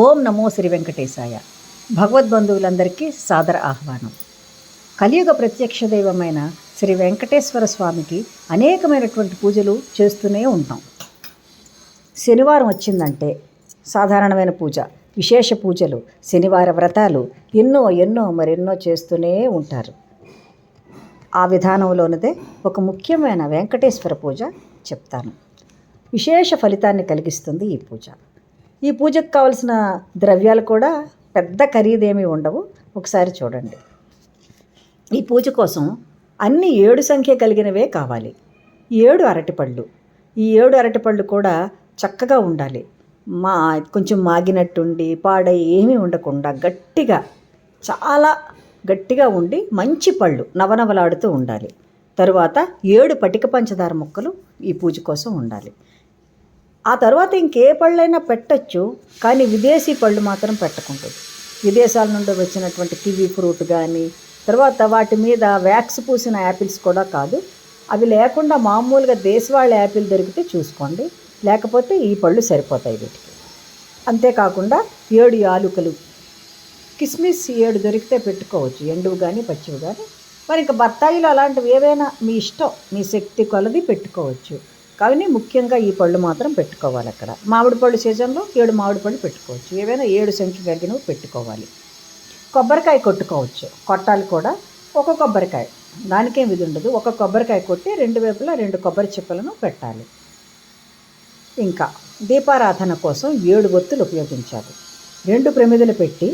ఓం నమో శ్రీ వెంకటేశాయ. భగవద్బంధువులందరికీ సాదర ఆహ్వానం. కలియుగ ప్రత్యక్ష దైవమైన శ్రీ వెంకటేశ్వర స్వామికి అనేకమైనటువంటి పూజలు చేస్తూనే ఉంటాం. శనివారం వచ్చిందంటే సాధారణమైన పూజ, విశేష పూజలు, శనివార వ్రతాలు మరెన్నో చేస్తూనే ఉంటారు. ఆ విధానంలోనిదే ఒక ముఖ్యమైన వెంకటేశ్వర పూజ చెప్తాను. విశేష ఫలితాన్ని కలిగిస్తుంది ఈ పూజ. ఈ పూజకు కావలసిన ద్రవ్యాలు కూడా పెద్ద ఖరీదేమీ ఉండవు. ఒకసారి చూడండి. ఈ పూజ కోసం అన్ని 7 సంఖ్య కలిగినవే కావాలి. 7 అరటిపళ్ళు. ఈ 7 అరటిపళ్ళు కూడా చక్కగా ఉండాలి. కొంచెం మాగినట్టుండి పాడై ఏమీ ఉండకుండా చాలా గట్టిగా ఉండి మంచి పళ్ళు నవనవలాడుతూ ఉండాలి. తరువాత 7 పటిక పంచదార ముక్కలు ఈ పూజ కోసం ఉండాలి. ఆ తర్వాత ఇంకే పళ్ళైనా పెట్టచ్చు, కానీ విదేశీ పళ్ళు మాత్రం పెట్టకూడదు. విదేశాల నుండి వచ్చినటువంటి కివీ ఫ్రూట్ కానీ, తర్వాత వాటి మీద వ్యాక్స్ పూసిన యాపిల్స్ కూడా కాదు. అవి లేకుండా మామూలుగా దేశవాళ యాపిల్ దొరికితే చూసుకోండి, లేకపోతే ఈ పళ్ళు సరిపోతాయి వీటికి. అంతేకాకుండా 7 యాలుకలు, కిస్మిస్ 7 దొరికితే పెట్టుకోవచ్చు, ఎండువు కానీ పచ్చివి కానీ. మరి ఇంకా బత్తాయిలు అలాంటివి ఏవైనా మీ ఇష్టం, మీ శక్తి కొలది పెట్టుకోవచ్చు. కానీ ముఖ్యంగా ఈ పళ్ళు మాత్రం పెట్టుకోవాలి. అక్కడ మామిడి పళ్ళు సీజన్లో 7 మామిడి పళ్ళు పెట్టుకోవచ్చు. ఏవైనా 7 సంఖ్య కలిగినవి పెట్టుకోవాలి. కొబ్బరికాయ కొట్టుకోవచ్చు, కొట్టాలి కూడా. ఒక కొబ్బరికాయ, దానికేం విధి ఉండదు. ఒక కొబ్బరికాయ కొట్టి 2 వైపులా 2 కొబ్బరి చిప్పలను పెట్టాలి. ఇంకా దీపారాధన కోసం 7 ఒత్తులు ఉపయోగించాలి. 2 ప్రమిదలు పెట్టి,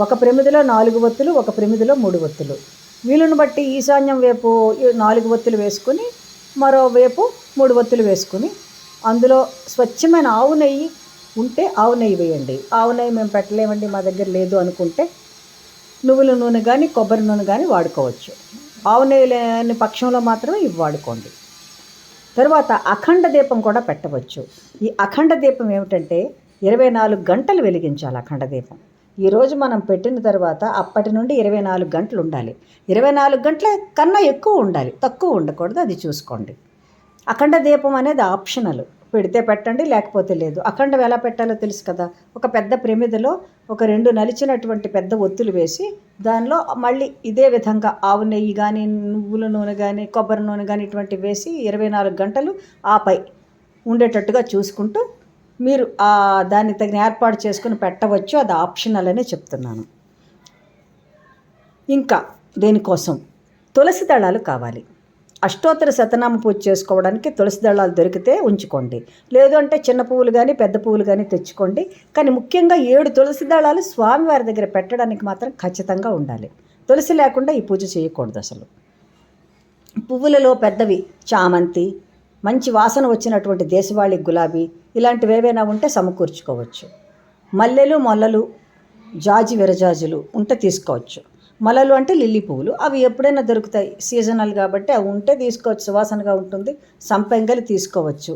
ఒక ప్రమిదిలో 4 ఒత్తులు, ఒక ప్రమిదిలో 3 ఒత్తులు, వీలును బట్టి ఈశాన్యం వైపు 4 ఒత్తులు వేసుకుని, మరోవైపు 3 ఒత్తులు వేసుకుని, అందులో స్వచ్ఛమైన ఆవు నెయ్యి ఉంటే ఆవు నెయ్యి వేయండి. ఆవు నెయ్యి మేము పెట్టలేమండి, మా దగ్గర లేదు అనుకుంటే నువ్వుల నూనె కానీ కొబ్బరి నూనె కానీ వాడుకోవచ్చు. ఆవు నెయ్యి లేని పక్షంలో మాత్రమే ఇవి వాడుకోండి. తర్వాత అఖండ దీపం కూడా పెట్టవచ్చు. ఈ అఖండ దీపం ఏమిటంటే 24 గంటలు వెలిగించాలి. అఖండ దీపం ఈరోజు మనం పెట్టిన తర్వాత అప్పటి నుండి 24 గంటలు ఉండాలి. 24 గంటల కన్నా ఎక్కువ ఉండాలి, తక్కువ ఉండకూడదు. అది చూసుకోండి. అఖండ దీపం అనేది ఆప్షనల్. పెడితే పెట్టండి, లేకపోతే లేదు. అఖండం ఎలా పెట్టాలో తెలుసు కదా. ఒక పెద్ద ప్రమిదలో ఒక 2 నలిచినటువంటి పెద్ద ఒత్తులు వేసి, దానిలో మళ్ళీ ఇదే విధంగా ఆవు నెయ్యి కానీ, నువ్వుల నూనె కానీ, కొబ్బరి నూనె కానీ ఇటువంటివి వేసి 24 గంటలు ఆపై ఉండేటట్టుగా చూసుకుంటూ మీరు దాన్ని తగిన ఏర్పాటు చేసుకుని పెట్టవచ్చు. అది ఆప్షనల్ అనే చెప్తున్నాను. ఇంకా దేనికోసం తులసి దళాలు కావాలి. అష్టోత్తర శతనామ పూజ చేసుకోవడానికి తులసి దళాలు దొరికితే ఉంచుకోండి, లేదు అంటే చిన్న పువ్వులు కానీ పెద్ద పువ్వులు కానీ తెచ్చుకోండి. కానీ ముఖ్యంగా 7 తులసి దళాలు స్వామివారి దగ్గర పెట్టడానికి మాత్రం ఖచ్చితంగా ఉండాలి. తులసి లేకుండా ఈ పూజ చేయకూడదు అసలు. పువ్వులలో పెద్దవి చామంతి, మంచి వాసన వచ్చినటువంటి దేశవాళీ గులాబీ, ఇలాంటివి ఏవైనా ఉంటే సమకూర్చుకోవచ్చు. మల్లెలు, మొల్లలు, జాజి, విరజాజులు ఉంటే తీసుకోవచ్చు. మల్లెలు అంటే లిల్లీ పువ్వులు, అవి ఎప్పుడైనా దొరుకుతాయి, సీజనల్ కాబట్టి అవి ఉంటే తీసుకోవచ్చు, సువాసనగా ఉంటుంది. సంపెంగలు తీసుకోవచ్చు.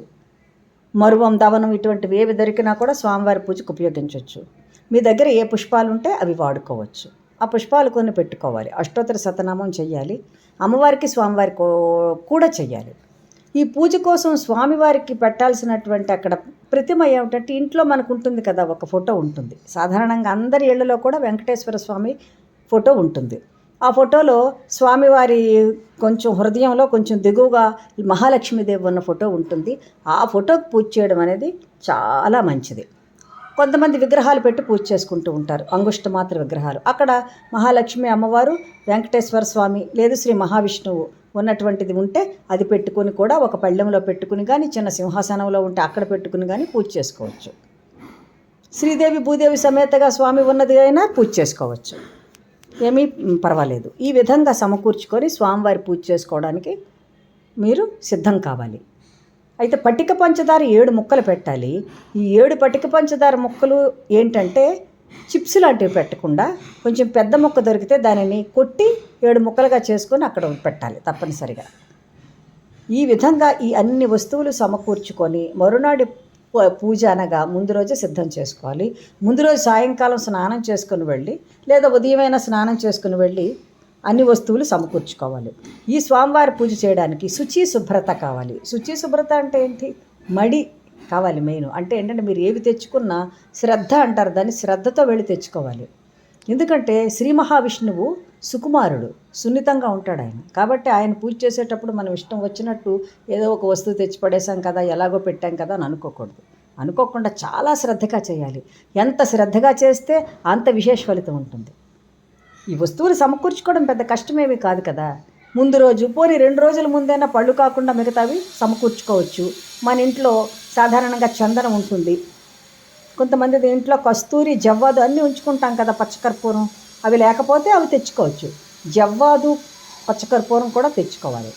మరువం, దవనం ఇటువంటివి ఏవి దొరికినా కూడా స్వామివారి పూజకు ఉపయోగించవచ్చు. మీ దగ్గర ఏ పుష్పాలు ఉంటే అవి వాడుకోవచ్చు. ఆ పుష్పాలు కొన్ని పెట్టుకోవాలి. అష్టోత్తర శతనామం చెయ్యాలి. అమ్మవారికి స్వామివారికి కూడా చెయ్యాలి. ఈ పూజ కోసం స్వామివారికి పెట్టాల్సినటువంటి అక్కడ ప్రతిమ ఏమిటంటే, ఇంట్లో మనకు ఉంటుంది కదా, ఒక ఫోటో ఉంటుంది. సాధారణంగా అందరి ఇళ్లలో కూడా వెంకటేశ్వర స్వామి ఫోటో ఉంటుంది. ఆ ఫోటోలో స్వామివారి కొంచెం హృదయంలో కొంచెం దిగువగా మహాలక్ష్మీదేవి ఉన్న ఫోటో ఉంటుంది. ఆ ఫోటోకి పూజ చేయడం అనేది చాలా మంచిది. కొంతమంది విగ్రహాలు పెట్టి పూజ చేసుకుంటూ ఉంటారు, అంగుష్టమాత్ర విగ్రహాలు. అక్కడ మహాలక్ష్మి అమ్మవారు, వెంకటేశ్వర స్వామి లేదు శ్రీ మహావిష్ణువు ఉన్నటువంటిది ఉంటే అది పెట్టుకుని కూడా ఒక పళ్ళెంలో పెట్టుకుని కానీ, చిన్న సింహాసనంలో ఉంటే అక్కడ పెట్టుకుని కానీ పూజ చేసుకోవచ్చు. శ్రీదేవి భూదేవి సమేతగా స్వామి ఉన్నది అయినా పూజ చేసుకోవచ్చు, ఏమీ పర్వాలేదు. ఈ విధంగా సమకూర్చుకొని స్వామివారి పూజ చేసుకోవడానికి మీరు సిద్ధం కావాలి. అయితే పటిక పంచదార 7 ముక్కలు పెట్టాలి. ఈ 7 పటిక పంచదార ముక్కలు ఏంటంటే చిప్స్ లాంటివి పెట్టకుండా, కొంచెం పెద్ద ముక్క దొరికితే దానిని కొట్టి 7 ముక్కలుగా చేసుకొని అక్కడ పెట్టాలి తప్పనిసరిగా. ఈ విధంగా ఈ అన్ని వస్తువులు సమకూర్చుకొని మరునాడు పూజ అనగా ముందు రోజే సిద్ధం చేసుకోవాలి. ముందు రోజు సాయంకాలం స్నానం చేసుకుని వెళ్ళి, లేదా ఉదయమైనా స్నానం చేసుకుని వెళ్ళి అన్ని వస్తువులు సమకూర్చుకోవాలి. ఈ స్వామివారి పూజ చేయడానికి శుచి శుభ్రత కావాలి. శుచి శుభ్రత అంటే ఏంటి? మడి కావాలి మెయిన్. అంటే ఏంటంటే మీరు ఏవి తెచ్చుకున్నా శ్రద్ధ అంటారు దాన్ని, శ్రద్ధతో వెళ్ళి తెచ్చుకోవాలి. ఎందుకంటే శ్రీ మహావిష్ణువు సుకుమారుడు, సున్నితంగా ఉంటాడు ఆయన. కాబట్టి ఆయన పూజ చేసేటప్పుడు మనం ఇష్టం వచ్చినట్టు ఏదో ఒక వస్తువు తెచ్చి పడేసాం కదా, ఎలాగో పెట్టాం కదా అని అనుకోకూడదు. అనుకోకుండా చాలా శ్రద్ధగా చేయాలి. ఎంత శ్రద్ధగా చేస్తే అంత విశేష ఫలితం ఉంటుంది. ఈ వస్తువులు సమకూర్చుకోవడం పెద్ద కష్టమేమీ కాదు కదా. ముందు రోజు పోనీ 2 రోజుల ముందైనా పళ్ళు కాకుండా మిగతావి సమకూర్చుకోవచ్చు. మన ఇంట్లో సాధారణంగా చందనం ఉంటుంది, కొంతమంది ఇంట్లో కస్తూరి, జవ్వాదు అన్నీ ఉంచుకుంటాం కదా, పచ్చకర్పూరం. అవి లేకపోతే అవి తెచ్చుకోవచ్చు. జవ్వాదు, పచ్చకర్పూరం కూడా తెచ్చుకోవాలి.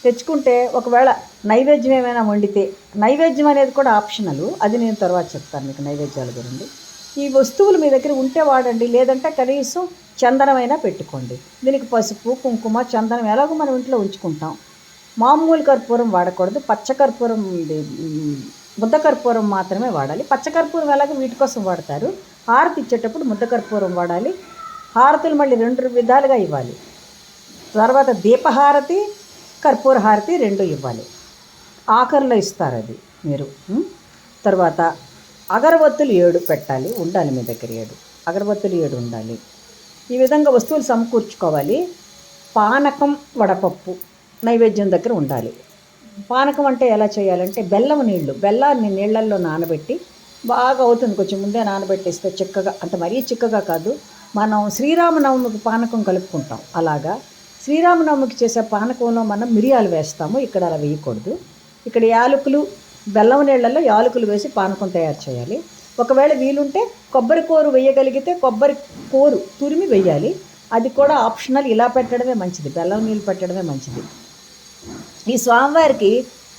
తెచ్చుకుంటే ఒకవేళ నైవేద్యం ఏమైనా వండితే, నైవేద్యం అనేది కూడా ఆప్షనల్, అది నేను తర్వాత చెప్తాను మీకు నైవేద్యాల గురించి. ఈ వస్తువులు మీ దగ్గర ఉంటే వాడండి, లేదంటే కనీసం చందనమైనా పెట్టుకోండి. దీనికి పసుపు, కుంకుమ, చందనం ఎలాగో మనం ఇంట్లో ఉంచుకుంటాం. మామూలు కర్పూరం వాడకూడదు, పచ్చకర్పూరం, ముద్దకర్పూరం మాత్రమే వాడాలి. పచ్చకర్పూరం ఎలాగో వీటి కోసం వాడతారు. హారతి ఇచ్చేటప్పుడు ముద్దకర్పూరం వాడాలి. హారతులు మళ్ళీ 2 విధాలుగా ఇవ్వాలి. తర్వాత దీపహారతి, కర్పూర హారతి 2 ఇవ్వాలి. ఆఖరిలో ఇస్తారు అది మీరు. తర్వాత అగరబత్తులు 7 పెట్టాలి, ఉండాలి మీ దగ్గర 7 అగరబత్తులు 7 ఉండాలి. ఈ విధంగా వస్తువులు సమకూర్చుకోవాలి. పానకం, వడపప్పు నైవేద్యం దగ్గర ఉండాలి. పానకం అంటే ఎలా చేయాలంటే బెల్లాన్ని నీళ్ళల్లో నానబెట్టి, బాగా అవుతుంది కొంచెం ముందే నానబెట్టేస్తే చిక్కగా, అంటే మరీ చిక్కగా కాదు, మనం శ్రీరామనవమికి పానకం కలుపుకుంటాం అలాగా. శ్రీరామనవమికి చేసే పానకంలో మనం మిరియాలు వేస్తాము, ఇక్కడ అలా వేయకూడదు. ఇక్కడ యాలకులు, బెల్లం నీళ్ళల్లో యాలకులు వేసి పానకం తయారు చేయాలి. ఒకవేళ వీలుంటే కొబ్బరి కూర వేయగలిగితే కొబ్బరి కూరు తురిమి వేయాలి. అది కూడా ఆప్షనల్, ఇలా పెట్టడమే మంచిది, బెల్లం నీళ్ళు పెట్టడమే మంచిది. ఈ స్వామివారికి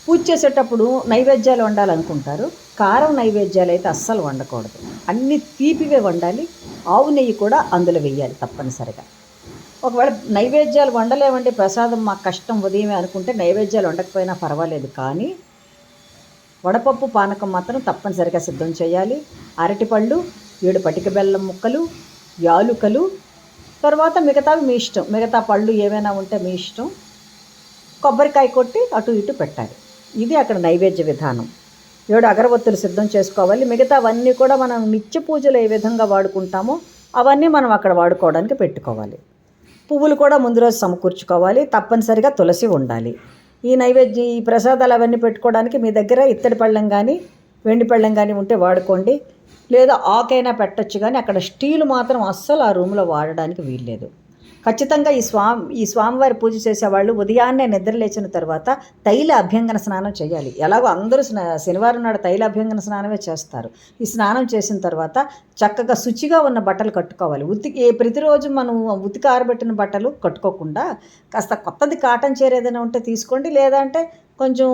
పూజ చేసేటప్పుడు నైవేద్యాలు వండాలనుకుంటారు. కారం నైవేద్యాలు అయితే అస్సలు వండకూడదు, అన్ని తీపివే వండాలి. ఆవు నెయ్యి కూడా అందులో వేయాలి తప్పనిసరిగా. ఒకవేళ నైవేద్యాలు వండలేమండి, ప్రసాదం మాకు కష్టం ఉదయమే అనుకుంటే నైవేద్యాలు వండకపోయినా పర్వాలేదు, కానీ వడపప్పు పానకం మాత్రం తప్పనిసరిగా సిద్ధం చేయాలి. అరటిపళ్ళు, 7 పటిక బెల్లం ముక్కలు, యాలుకలు, తర్వాత మిగతావి మీ ఇష్టం, మిగతా పళ్ళు ఏమైనా ఉంటే మీ ఇష్టం. కొబ్బరికాయ కొట్టి అటు ఇటు పెట్టాలి. ఇది అక్కడ నైవేద్య విధానం. 7 అగరబత్తులు సిద్ధం చేసుకోవాలి. మిగతావన్నీ కూడా మనం నిత్య పూజలు ఏ విధంగా వాడుకుంటామో అవన్నీ మనం అక్కడ వాడుకోవడానికి పెట్టుకోవాలి. పువ్వులు కూడా ముందు రోజు సమకూర్చుకోవాలి. తప్పనిసరిగా తులసి ఉండాలి. ఈ ప్రసాదాలు అవన్నీ పెట్టుకోవడానికి మీ దగ్గర ఇత్తడి పళ్ళెం కానీ వెండి పళ్ళెం కానీ ఉంటే వాడుకోండి, లేదా ఆకైనా పెట్టచ్చు. కానీ అక్కడ స్టీలు మాత్రం అస్సలు ఆ రూమ్లో వాడడానికి వీల్లేదు. ఖచ్చితంగా ఈ స్వామివారి పూజ చేసేవాళ్ళు ఉదయాన్నే నిద్ర లేచిన తర్వాత తైల అభ్యంగన స్నానం చేయాలి. ఎలాగో అందరూ శనివారం నాడు తైల అభ్యంగన స్నానమే చేస్తారు. ఈ స్నానం చేసిన తర్వాత చక్కగా శుచిగా ఉన్న బట్టలు కట్టుకోవాలి. ప్రతిరోజు మనం ఉతికి ఆరబెట్టిన బట్టలు కట్టుకోకుండా కాస్త కొత్తది కాటన్ చీర ఏదైనా ఉంటే తీసుకోండి, లేదంటే కొంచెం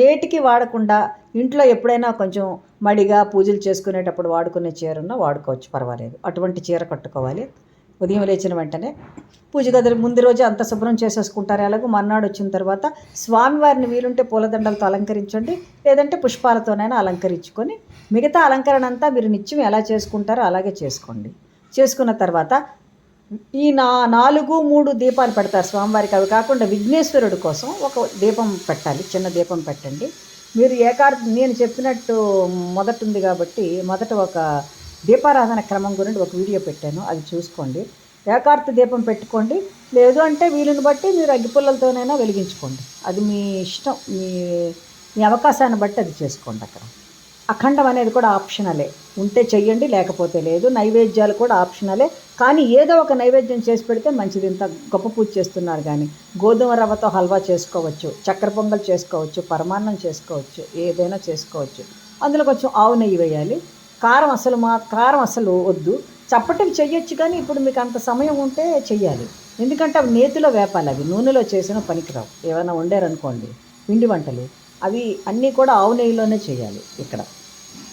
వేటికి వాడకుండా ఇంట్లో ఎప్పుడైనా కొంచెం మడిగా పూజలు చేసుకునేటప్పుడు వాడుకునే చీర ఉన్నా వాడుకోవచ్చు, పర్వాలేదు. అటువంటి చీర కట్టుకోవాలి. ఉదయం లేచిన వెంటనే పూజ గది ముందు రోజు అంత శుభ్రం చేసేసుకుంటారు. ఎలాగో మర్నాడు వచ్చిన తర్వాత స్వామివారిని వీలుంటే పూలదండలతో అలంకరించండి, లేదంటే పుష్పాలతోనైనా అలంకరించుకొని మిగతా అలంకరణ అంతా మీరు నిత్యం ఎలా చేసుకుంటారో అలాగే చేసుకోండి. చేసుకున్న తర్వాత ఈ 4-3 దీపాలు పెడతారు స్వామివారికి. అవి కాకుండా విఘ్నేశ్వరుడి కోసం ఒక దీపం పెట్టాలి, చిన్న దీపం పెట్టండి. మీరు నేను చెప్పినట్టు మొదట ఉంది కాబట్టి మొదట ఒక దీపారాధన క్రమం గురించి ఒక వీడియో పెట్టాను, అది చూసుకోండి. ఏకార్తి దీపం పెట్టుకోండి, లేదు అంటే వీలుని బట్టి మీరు అగ్గిపుల్లలతోనైనా వెలిగించుకోండి. అది మీ ఇష్టం, మీ అవకాశాన్ని బట్టి అది చేసుకోండి. అక్కడ అఖండం అనేది కూడా ఆప్షనలే, ఉంటే చెయ్యండి, లేకపోతే లేదు. నైవేద్యాలు కూడా ఆప్షనలే, కానీ ఏదో ఒక నైవేద్యం చేసి పెడితే మంచిది. ఇంత గొప్ప పూజ చేస్తున్నారు కానీ గోధుమ రవ్వతో హల్వా చేసుకోవచ్చు, చక్కెర పొంగల్ చేసుకోవచ్చు, పరమాన్నం చేసుకోవచ్చు, ఏదైనా చేసుకోవచ్చు. అందులో కొంచెం ఆవు నెయ్యి వేయాలి. కారం అసలు వద్దు. చప్పటివి చెయ్యొచ్చు, కానీ ఇప్పుడు మీకు అంత సమయం ఉంటే చెయ్యాలి. ఎందుకంటే అవి నేతిలో వేపాలి, అవి నూనెలో చేసిన పనికిరావు. ఏమైనా వండారనుకోండి పిండి వంటలు, అవి అన్నీ కూడా ఆవు నెయ్యిలోనే చేయాలి. ఇక్కడ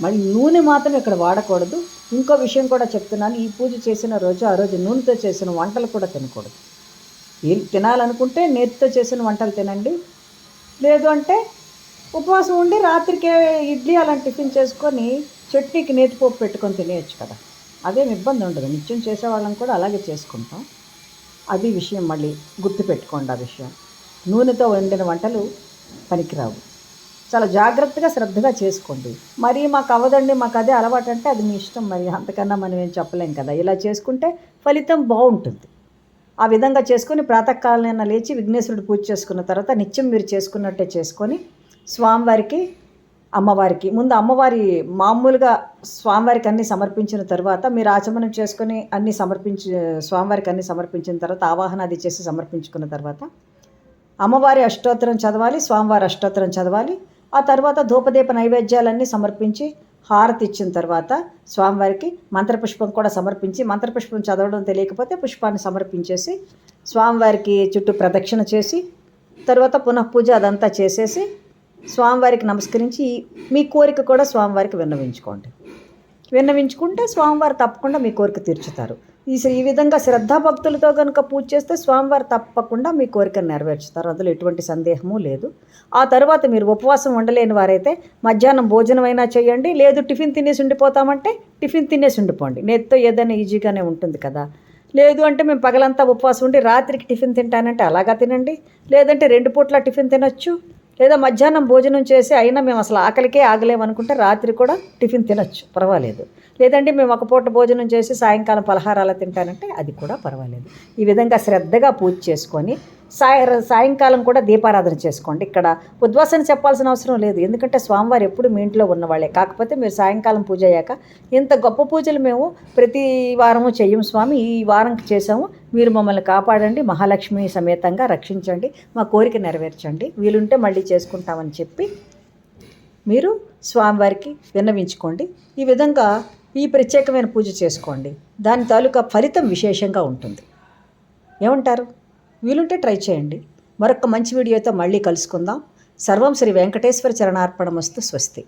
మళ్ళీ నూనె మాత్రం ఇక్కడ వాడకూడదు. ఇంకో విషయం కూడా చెప్తున్నాను, ఈ పూజ చేసిన రోజు ఆ రోజు నూనెతో చేసిన వంటలు కూడా తినకూడదు. తినాలనుకుంటే నేతితో చేసిన వంటలు తినండి, లేదు అంటే ఉపవాసం ఉండి రాత్రికే ఇడ్లీ అలాంటి టిఫిన్ చేసుకొని చట్నీకి నేతిపోపు పెట్టుకొని తినేయచ్చు కదా, అదేం ఇబ్బంది ఉండదు. నిత్యం చేసేవాళ్ళం కూడా అలాగే చేసుకుంటాం. అది విషయం, మళ్ళీ గుర్తుపెట్టుకోండి ఆ విషయం. నూనెతో వండిన వంటలు పనికిరావు. చాలా జాగ్రత్తగా శ్రద్ధగా చేసుకోండి. మరి మాకు అవ్వదండి, మాకు అదే అలవాటు అంటే అది మీ ఇష్టం, మరి అంతకన్నా మనం ఏం చెప్పలేం కదా. ఇలా చేసుకుంటే ఫలితం బాగుంటుంది. ఆ విధంగా చేసుకొని ప్రాతకాలమైనా లేచి విఘ్నేశ్వరుడు పూజ చేసుకున్న తర్వాత నిత్యం మీరు చేసుకున్నట్టే చేసుకొని స్వామివారికి, అమ్మవారికి ముందు అమ్మవారి మామూలుగా స్వామివారికి అన్నీ సమర్పించిన తర్వాత మీరు ఆచమనం చేసుకొని అన్నీ స్వామివారికి అన్నీ సమర్పించిన తర్వాత ఆవాహన అది చేసి సమర్పించుకున్న తర్వాత అమ్మవారి అష్టోత్తరం చదవాలి, స్వామివారి అష్టోత్తరం చదవాలి. ఆ తర్వాత ధూపదీప నైవేద్యాలన్నీ సమర్పించి హారతి ఇచ్చిన తర్వాత స్వామివారికి మంత్రపుష్పం కూడా సమర్పించి, మంత్రపుష్పం చదవడం తెలియకపోతే పుష్పాన్ని సమర్పించేసి స్వామివారికి చుట్టూ ప్రదక్షిణ చేసి తర్వాత పునః పూజ అదంతా చేసేసి స్వామివారికి నమస్కరించి మీ కోరిక కూడా స్వామివారికి విన్నవించుకుంటే స్వామివారు తప్పకుండా మీ కోరిక తీర్చుతారు. ఈ విధంగా శ్రద్ధాభక్తులతో కనుక పూజ చేస్తే స్వామివారు తప్పకుండా మీ కోరికను నెరవేర్చుతారు. అందులో ఎటువంటి సందేహము లేదు. ఆ తర్వాత మీరు ఉపవాసం ఉండలేని వారైతే మధ్యాహ్నం భోజనమైనా చేయండి, లేదు టిఫిన్ తినేసి ఉండిపోతామంటే టిఫిన్ తినేసి ఉండిపోండి. నేతితో ఏదైనా ఈజీగానే ఉంటుంది కదా. లేదు అంటే మేము పగలంతా ఉపవాసం ఉండి రాత్రికి టిఫిన్ తింటానంటే అలాగా తినండి. లేదంటే 2 పూట్ల టిఫిన్ తినొచ్చు. లేదా మధ్యాహ్నం భోజనం చేసి అయినా మేము అసలు ఆకలికే ఆగలేమనుకుంటే రాత్రి కూడా టిఫిన్ తినొచ్చు, పర్వాలేదు. లేదంటే మేము ఒక పూట భోజనం చేసి సాయంకాలం పలహారాలు తింటానంటే అది కూడా పర్వాలేదు. ఈ విధంగా శ్రద్ధగా పూజ చేసుకొని సాయంకాలం కూడా దీపారాధన చేసుకోండి. ఇక్కడ ఉద్వాసన చెప్పాల్సిన అవసరం లేదు, ఎందుకంటే స్వామివారు ఎప్పుడు మీ ఇంట్లో ఉన్నవాళ్ళే. కాకపోతే మీరు సాయంకాలం పూజ అయ్యాక ఇంత గొప్ప పూజలు మేము ప్రతి వారము చెయ్యం స్వామి, ఈ వారం చేసాము, మీరు మమ్మల్ని కాపాడండి, మహాలక్ష్మి సమేతంగా రక్షించండి, మా కోరిక నెరవేర్చండి, వీలుంటే మళ్ళీ చేసుకుంటామని చెప్పి మీరు స్వామివారికి విన్నవించుకోండి. ఈ విధంగా ఈ ప్రత్యేకమైన పూజ చేసుకోండి. దాని తాలూకా ఫలితం విశేషంగా ఉంటుంది. ఏమంటారు? వీలుంటే ట్రై చేయండి. మరొక మంచి వీడియోతో మళ్ళీ కలుసుకుందాం. సర్వం శ్రీ వెంకటేశ్వర చరణార్పణమస్తు. స్వస్తి.